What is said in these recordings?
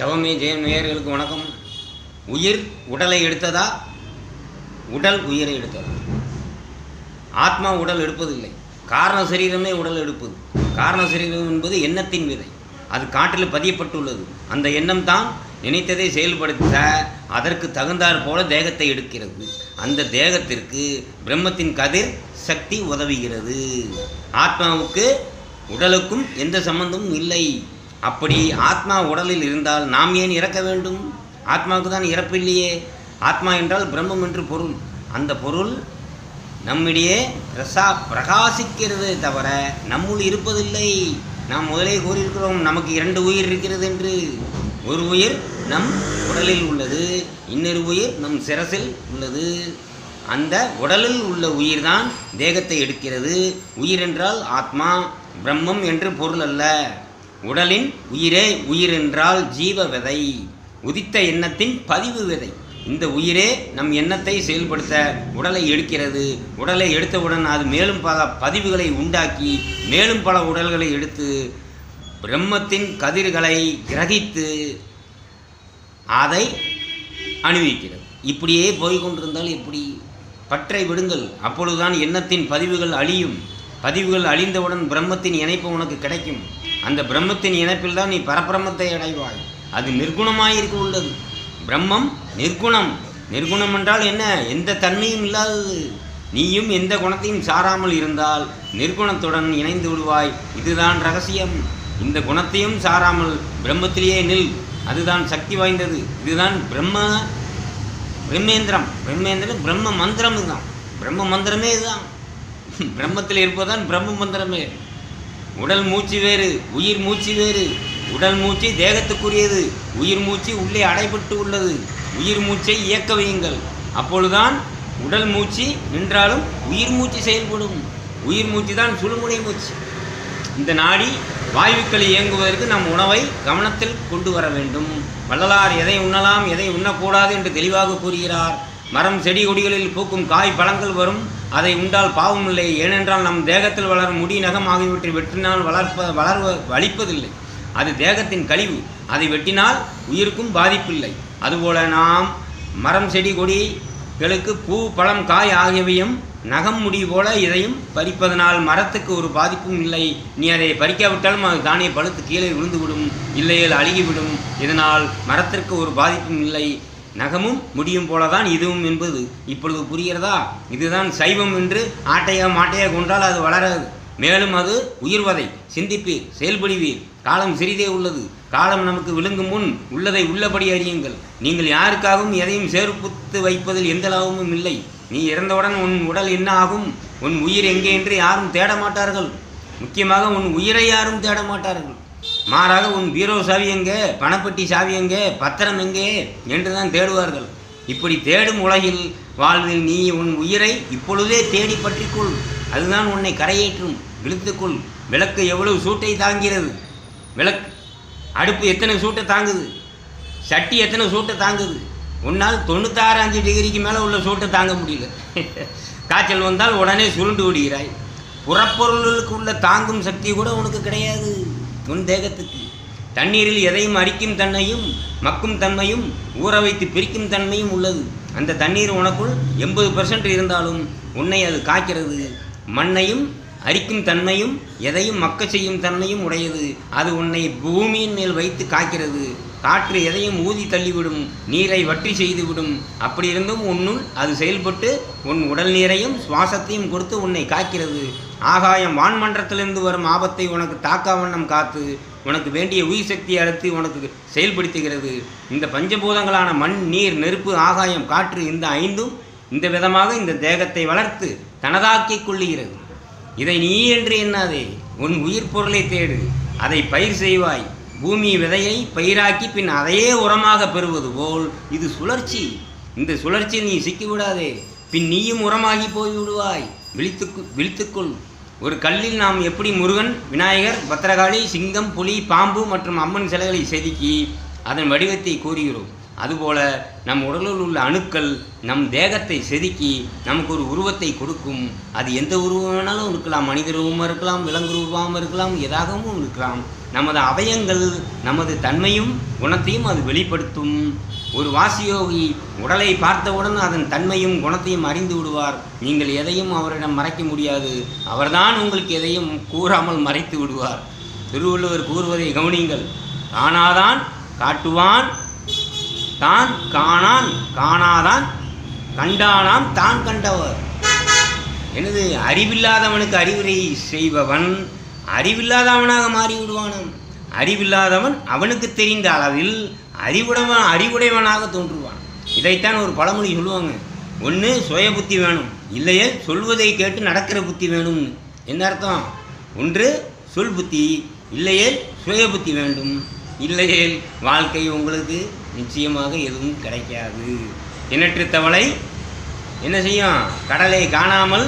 தவமே ஜெயம் நேயர்களுக்கு வணக்கம். உயிர் உடலை எடுத்ததா, உடல் உயிரை எடுத்ததா? ஆத்மா உடல் எடுப்பதில்லை, காரண சரீரமே உடல் எடுப்பது. காரண சரீரம் என்பது எண்ணத்தின் விதை, அது காற்றில் பதியப்பட்டுள்ளது. அந்த எண்ணம் தான் நினைத்ததை செயல்படுத்த அதற்கு தகுந்தாற் போல தேகத்தை எடுக்கிறது. அந்த தேகத்திற்கு பிரம்மத்தின் கதிர் சக்தி உதவுகிறது. ஆத்மாவுக்கு உடலுக்கும் எந்த சம்பந்தமும் இல்லை. அப்படி ஆத்மா உடலில் இருந்தால் நாம் ஏன் இறக்க வேண்டும்? ஆத்மாவுக்கு தான் இறப்பில்லையே. ஆத்மா என்றால் பிரம்மம் என்று பொருள். அந்த பொருள் நம்மிடையே பிரகாசிக்கிறது தவிர நம்முள் இருப்பதில்லை. நாம் முதலே கூறியிருக்கிறோம், நமக்கு 2 உயிர் இருக்கிறது என்று. ஒரு உயிர் நம் உடலில் உள்ளது, இன்னொரு உயிர் நம் சிரசில் உள்ளது. அந்த உடலில் உள்ள உயிர் தான் தேகத்தை எடுக்கிறது. உயிர் என்றால் ஆத்மா, பிரம்மம் என்று பொருள் அல்ல. உடலின் உயிரே உயிர் என்றால் ஜீவ விதை, உதித்த எண்ணத்தின் பதிவு விதை. இந்த உயிரே நம் எண்ணத்தை செயல்படுத்த உடலை எடுக்கிறது. உடலை எடுத்தவுடன் அது மேலும் பல பதிவுகளை உண்டாக்கி மேலும் பல உடல்களை எடுத்து பிரம்மத்தின் கதிர்களை கிரகித்து அதை அணிவிக்கிறது. இப்படியே போய்கொண்டிருந்தால் எப்படி? பற்றை விடுங்கள், அப்பொழுதுதான் எண்ணத்தின் பதிவுகள் அழியும். பதிவுகள் அழிந்தவுடன் பிரம்மத்தின் இணைப்பு உனக்கு கிடைக்கும். அந்த பிரம்மத்தின் இணைப்பில் தான் நீ பரபிரம்மத்தை அடைவாய். அது நிர்குணமாயிருக்க உள்ளது. பிரம்மம் நிர்குணம். நிர்குணம் என்றால் என்ன? எந்த தன்மையும் இல்லாதது. நீயும் எந்த குணத்தையும் சாராமல் இருந்தால் நிர்குணத்துடன் இணைந்து விடுவாய். இதுதான் ரகசியம். இந்த குணத்தையும் சாராமல் பிரம்மத்திலேயே நில். அதுதான் சக்தி வாய்ந்தது. இதுதான் பிரம்மேந்திரம். பிரம்ம மந்திரம். இதுதான் பிரம்ம மந்திரமே. இதுதான் பிரம்மத்தில் இருப்பதுதான் பிரம்ம மந்திரமே. உடல் மூச்சு வேறு, உயிர் மூச்சு வேறு. உடல் மூச்சு தேகத்துக்குரியது, உயிர் மூச்சு உள்ளே அடைபட்டு உள்ளது. உயிர் மூச்சை இயக்க வையுங்கள். அப்பொழுதுதான் உடல் மூச்சு நின்றாலும் உயிர் மூச்சு செயல்படும். உயிர் மூச்சு தான் சுழுமுனை மூச்சு. இந்த நாடி வாயுக்களை இயங்குவதற்கு நம் உணவை கவனத்தில் கொண்டு வர வேண்டும். வள்ளலார் எதை உண்ணலாம் எதை உண்ணக்கூடாது என்று தெளிவாக கூறுகிறார். மரம் செடி கொடிகளில் பூக்கும் காய் பழங்கள் வரும், அதை உண்டால் பாவம் இல்லை. ஏனென்றால் நம் தேகத்தில் வளரும் முடி நகம் ஆகியவற்றை வெட்டினால் வலிப்பதில்லை. அது தேகத்தின் கழிவு. அதை வெட்டினால் உயிருக்கும் பாதிப்பில்லை. அதுபோல நாம் மரம் செடி கொடிகளுக்கு பூ பழம் காய் ஆகியவையும் நகம் முடி போல இதையும் பறிப்பதனால் மரத்துக்கு ஒரு பாதிப்பும் இல்லை. நீ அதை பறிக்காவிட்டாலும் அது தானே பழுத்து கீழே விழுந்துவிடும், இல்லையில் அழுகிவிடும். இதனால் மரத்திற்கு ஒரு பாதிப்பும் இல்லை. நகமும் முடியும் போலதான் இதுவும் என்பது இப்பொழுது புரிகிறதா? இதுதான் சைவம் என்று ஆட்டையா மாட்டையா கொண்டால் அது வளராது. மேலும் அது உயிர்வதை. சிந்திப்பீர், செயல்படுவீர். காலம் சிறிதே உள்ளது. காலம் நமக்கு விழுங்கும் முன் உள்ளதை உள்ளபடி அறியுங்கள். நீங்கள் யாருக்காகவும் எதையும் சேர்ப்புத்து வைப்பதில் எந்த லாபமும் இல்லை. நீ இறந்தவுடன் உன் உடல் என்ன ஆகும், உன் உயிர் எங்கே என்று யாரும் தேட மாட்டார்கள். முக்கியமாக உன் உயிரை யாரும் தேட மாட்டார்கள். மாறாக உன் பீரோ சாவி எங்கே, பணப்பட்டி சாவி எங்கே, பத்திரம் எங்கே என்று தான் தேடுவார்கள். இப்படி தேடும் உலகில் வாழ்வில் நீ உன் உயிரை இப்பொழுதே தேடி பற்றிக்கொள். அதுதான் உன்னை கரையேற்றும். இழுத்துக்கொள். விளக்கு எவ்வளவு சூட்டை தாங்கிறது? விளக்கு அடுப்பு எத்தனை சூட்டை தாங்குது? சட்டி எத்தனை சூட்டை தாங்குது? உன்னால் 96 டிகிரிக்கு மேலே உள்ள சூட்டை தாங்க முடியல. காய்ச்சல் வந்தால் உடனே சுருண்டு விடுகிறாய். புறப்பொருளுக்கு உள்ள தாங்கும் சக்தி கூட உனக்கு கிடையாது உன் தேகத்துக்கு. தண்ணீரில் எதையும் அரிக்கும் தன்மையும் மக்கும் தன்மையும் ஊற வைத்து பிரிக்கும் தன்மையும் உள்ளது. அந்த தண்ணீர் உனக்குள் 80% இருந்தாலும் உன்னை அது காக்கிறது. மண்ணையும் அரிக்கும் தன்மையும் எதையும் மக்க செய்யும் தன்மையும் உடையது. அது உன்னை பூமியின் மேல் வைத்து காக்கிறது. காற்று எதையும் ஊதி தள்ளிவிடும், நீரை வற்றி செய்துவிடும். அப்படி இருந்தும் உன்னுள் அது செயல்பட்டு உன் உடல் நீரையும் சுவாசத்தையும் கொடுத்து உன்னை காக்கிறது. ஆகாயம் வான்மன்றத்திலிருந்து வரும் ஆபத்தை உனக்கு தாக்காவண்ணம் காத்து உனக்கு வேண்டிய உயிர் சக்தியை அழுத்தி உனக்கு செயல்படுத்துகிறது. இந்த பஞ்சபூதங்களான மண், நீர், நெருப்பு, ஆகாயம், காற்று, இந்த 5ம் இந்த விதமாக இந்த தேகத்தை வளர்த்து தனதாக்கிக் கொள்ளுகிறது. இதை நீ என்று எண்ணாதே. உன் உயிர் பொருளை தேடு. அதை பயிர் செய்வாய். பூமி விதையை பயிராக்கி பின் அதையே உரமாக பெறுவது போல் இது சுழற்சி. இந்த சுழற்சியில் நீ சிக்கிவிடாதே. பின் நீயும் உரமாகி போய்விடுவாய். விழித்துக்கொள். ஒரு கல்லில் நாம் எப்படி முருகன், விநாயகர், பத்திரகாளி, சிங்கம், புலி, பாம்பு மற்றும் அம்மன் சிலைகளை செதுக்கி அதன் வடிவத்தை கூறுகிறோம். அதுபோல் நம் உடலில் உள்ள அணுக்கள் நம் தேகத்தை செதுக்கி நமக்கு ஒரு உருவத்தை கொடுக்கும். அது எந்த உருவம் வேணாலும் இருக்கலாம், மனித உருவமாக இருக்கலாம், விலங்கு உருவமாக இருக்கலாம், எதாகவும் இருக்கலாம். நமது அவயங்கள் நமது தன்மையும் குணத்தையும் அது வெளிப்படுத்தும். ஒரு வாசியோகி உடலை பார்த்தவுடன் அதன் தன்மையும் குணத்தையும் அறிந்து விடுவார். நீங்கள் எதையும் அவரிடம் மறைக்க முடியாது. அவர்தான் உங்களுக்கு எதையும் கூறாமல் மறைத்து விடுவார். திருவள்ளுவர் கூறுவதை கவனிங்கள். காணாதான் காட்டுவான், தான் காணான் காணாதான் கண்டானாம் தான் கண்டவர். எனது அறிவில்லாதவனுக்கு அறிவுரை செய்பவன் அறிவில்லாதவனாக மாறிவிடுவானாம். அறிவில்லாதவன் அவனுக்கு தெரிந்த அளவில் அறிவுடையவனாக தோன்றுவான். இதைத்தான் ஒரு பழமொழி சொல்லுவாங்க. ஒன்று சுய புத்தி வேணும், இல்லையே சொல்வதை கேட்டு நடக்கிற புத்தி வேணும்னு. என்ன அர்த்தம்? ஒன்று சொல் புத்தி, இல்லையே சுய புத்தி வேண்டும். இல்லையே வாழ்க்கை உங்களுக்கு நிச்சயமாக எதுவும் கிடைக்காது. கிணற்று தவளை என்ன செய்யும்? கடலை காணாமல்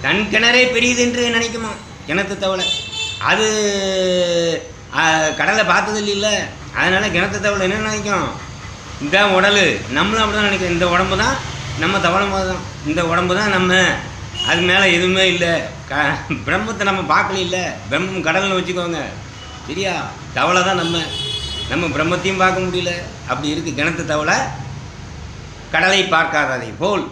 தன் கிணறே பெரியது என்று நினைக்குமா கிணத்து தவளை. அது கடலை பார்த்ததில்லை இல்லை, அதனால் கிணத்து தவளை என்ன நினைக்கும்? இந்த உடல் நம்மளும் அப்படி தான் நினைக்கிறோம். இந்த உடம்பு தான் நம்ம தவளை மாதிரி தான். இந்த உடம்பு தான் நம்ம, அது மேலே எதுவுமே இல்லை. பிரம்மத்தை நம்ம பார்க்கல இல்லை. பிரம்மம் கடல்னு வச்சுக்கோங்க, சரியா? தவளை தான் நம்ம பிரம்மத்தையும் பார்க்க முடியல. அப்படி இருக்குது கிணத்து தவளை. கடலை பார்க்காததை போல்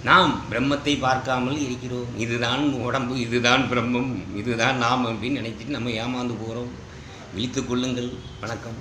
நாம் பிரம்மத்தை பார்க்காமல் இருக்கிறோம். இதுதான் உடம்பு, இதுதான் பிரம்மம், இதுதான் நாம் அப்படின்னு நினைச்சிட்டு நம்ம ஏமாந்து போகிறோம். விழித்து கொள்ளுங்கள். வணக்கம்.